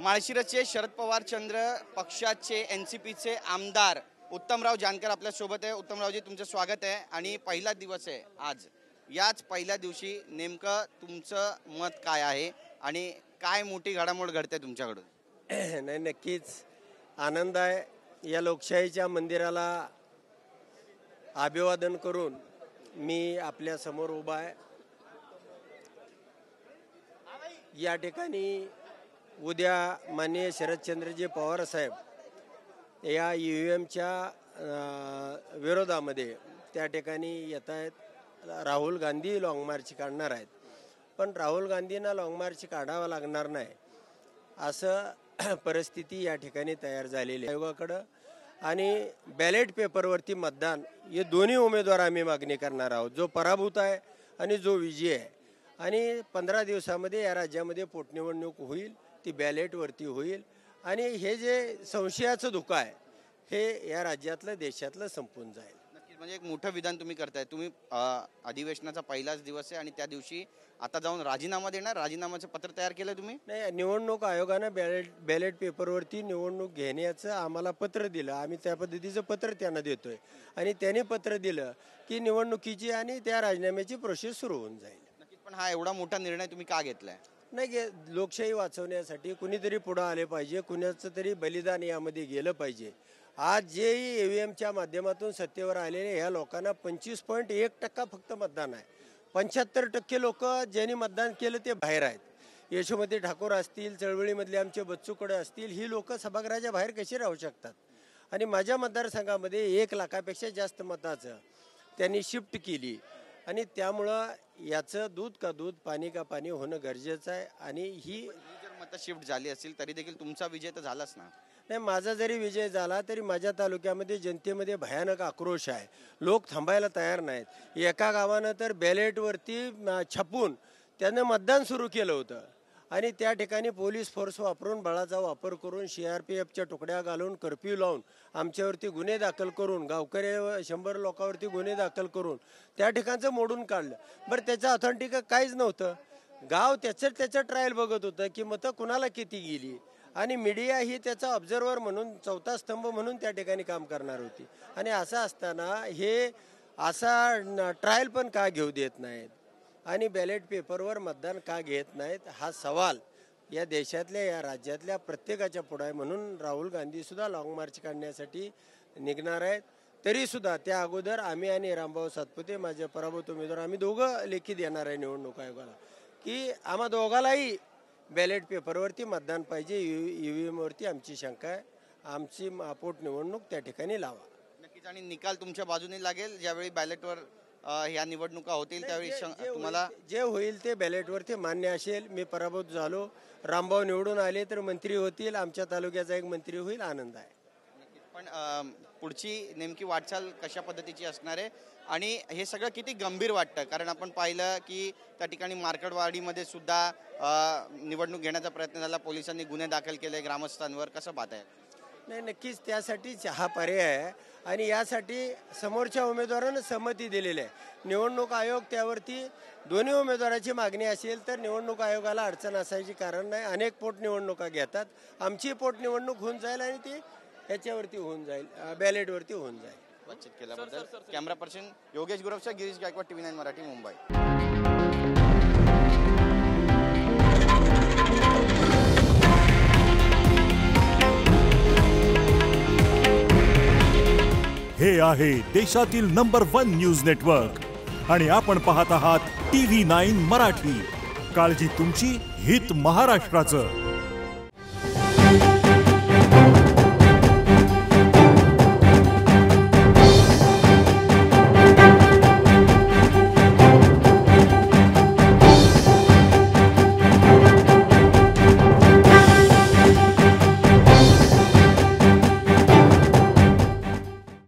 माळशिरसचे शरद पवार चंद्र पक्षाचे एनसीपीचे आमदार उत्तमराव जानकर आपल्या सोबत आहे। उत्तमरावजी तुमचं स्वागत आहे आणि पहिला दिवस आहे आज। याच पहिल्या दिवशी नेमकं तुमचं मत काय आहे आणि काय मोठी घडामोड घडते तुमच्याकडून? नाही, नक्कीच आनंद आहे। या लोकशाहीच्या मंदिराला अभिवादन करून मी आपल्या समोर उभा आहे। या ठिकाणी उद्या माननीय शरदचंद्रजी पवार साहेब या ईव्हीएमच्या विरोधामध्ये त्या ठिकाणी येत आहेत। राहुल गांधी लॉंग मार्च काढणार आहेत, पण राहुल गांधींना लॉंग मार्च काढावा लागणार नाही असं परिस्थिती या ठिकाणी तयार झालेली आहे आयोगाकडं। आणि बॅलेट पेपरवरती मतदान हे दोन्ही उमेदवार आम्ही मागणी करणार आहोत, जो पराभूत आहे आणि जो विजयी आहे। आणि 15 दिवसामध्ये या राज्यामध्ये पोटनिवडणूक होईल, ती बॅलेटवरती होईल आणि हे जे संशयाचं धोका आहे हे या राज्यातलं देशातलं संपून जाईल। नक्कीच, म्हणजे एक मोठं विधान तुम्ही करताय। तुम्ही अधिवेशनाचा पहिलाच दिवस आहे आणि त्या दिवशी आता जाऊन राजीनामा देणार, राजीनामाचं पत्र तयार केलं तुम्ही? नाही, निवडणूक आयोगानं बॅलेट पेपरवरती निवडणूक घेण्याचं आम्हाला पत्र दिलं, आम्ही त्या पद्धतीचं पत्र त्यांना देतोय आणि त्याने पत्र दिलं की निवडणुकीची आणि त्या राजीनाम्याची प्रोसेस सुरू होऊन जाईल। नक्कीच, पण हा एवढा मोठा निर्णय तुम्ही का घेतलाय? नाही, लोकशाही वाचवण्यासाठी कुणीतरी पुढं आले पाहिजे, कुणाचं तरी बलिदान यामध्ये गेलं पाहिजे। आज जे ईव्हीएमच्या माध्यमातून सत्तेवर आलेले ह्या लोकांना 25.1% फक्त मतदान आहे। 75% लोक ज्यांनी मतदान केलं ते बाहेर आहेत। यशोमती ठाकूर असतील, चळवळीमधले आमचे बच्चू कडे असतील, ही लोक सभागृहाच्या बाहेर कशी राहू शकतात? आणि माझ्या मतदारसंघामध्ये 1 लाखापेक्षा जास्त मताचं त्यांनी शिफ्ट केली आणि त्यामुळं याचं दूध का दूध पाणी का पाणी होणं गरजेचं आहे। आणि ही जर मतं शिफ्ट झाली असतील तरी देखील तुमचा विजय तर झालाच ना? नाही, माझा जरी विजय झाला तरी माझ्या तालुक्यामध्ये जनतेमध्ये भयानक आक्रोश आहे, लोक थांबायला तयार नाहीत। एका गावानं तर बॅलेटवरती छापून त्यानं मतदान सुरू केलं होतं आणि त्या ठिकाणी पोलीस फोर्स वापरून, बळाचा वापर करून, CRPFच्या तुकड्या घालून, कर्फ्यू लावून आमच्यावरती गुन्हे दाखल करून, गावकरी 100 लोकांवरती गुन्हे दाखल करून त्या ठिकाणचं मोडून काढलं। बरं, त्याचं ऑथेंटिक काहीच नव्हतं। गाव त्याचं ट्रायल बघत होतं की मतं कुणाला किती गेली आणि मीडिया ही त्याचा ऑब्झर्वर म्हणून, चौथा स्तंभ म्हणून त्या ठिकाणी काम करणार होती। आणि असं असताना हे असा ट्रायल पण का घेऊ देत नाहीत आणि बॅलेट पेपरवर मतदान का घेत नाहीत हा सवाल या देशातल्या, या राज्यातल्या प्रत्येकाच्या पुढे आहे। म्हणून राहुल गांधीसुद्धा लॉंग मार्च काढण्यासाठी निघणार आहेत। तरीसुद्धा त्या अगोदर आम्ही आणि रामभाऊ सातपुते, माझे पराभूत उमेदवार, आम्ही दोघं लेखी देणार आहे निवडणूक आयोगाला की आम्हा दोघालाही बॅलेट पेपरवरती मतदान पाहिजे। ईव्हीएमवरती आमची शंका आहे, आमची पोटनिवडणूक त्या ठिकाणी लावा। नक्कीच, आणि निकाल तुमच्या बाजूने लागेल ज्यावेळी बॅलेटवर ह्या निवडणुका होतील त्यावेळी तुम्हाला जे होईल ते बॅलेटवरती मान्य असेल। मी पराभूत झालो, रामभाऊ निवडून आले तर मंत्री होतील, आमच्या तालुक्याचा एक मंत्री होईल, आनंद आहे। पण पुढची नेमकी वाटचाल कशा पद्धतीची असणार आहे आणि हे सगळं किती गंभीर वाटतं? कारण आपण पाहिलं की त्या ठिकाणी मार्केटवाडीमध्ये सुद्धा निवडणूक घेण्याचा प्रयत्न झाला, पोलिसांनी गुन्हे दाखल केले ग्रामस्थांवर, कसं पाहताय? नाही, नक्कीच त्यासाठीच हा पर्याय आहे आणि यासाठी समोरच्या उमेदवारानं संमती दिलेली आहे। निवडणूक आयोग त्यावरती दोन्ही उमेदवाराची मागणी असेल तर निवडणूक आयोगाला अडचण असायची कारण नाही। अनेक पोटनिवडणुका घेतात, आमची पोटनिवडणूक होऊन जाईल आणि ती ह्याच्यावरती होऊन जाईल, बॅलेटवरती होऊन जाईल। बातचीत केल्याबद्दल कॅमेरा पर्सन योगेश गुरवचा, गिरीश गायकवाड, TV9 मराठी, मुंबई। हे आहे देशातील नंबर 1 न्यूज नेटवर्क आणि आपण पाहत आहात TV9 मराठी। काळजी तुमची, हित महाराष्ट्राचं।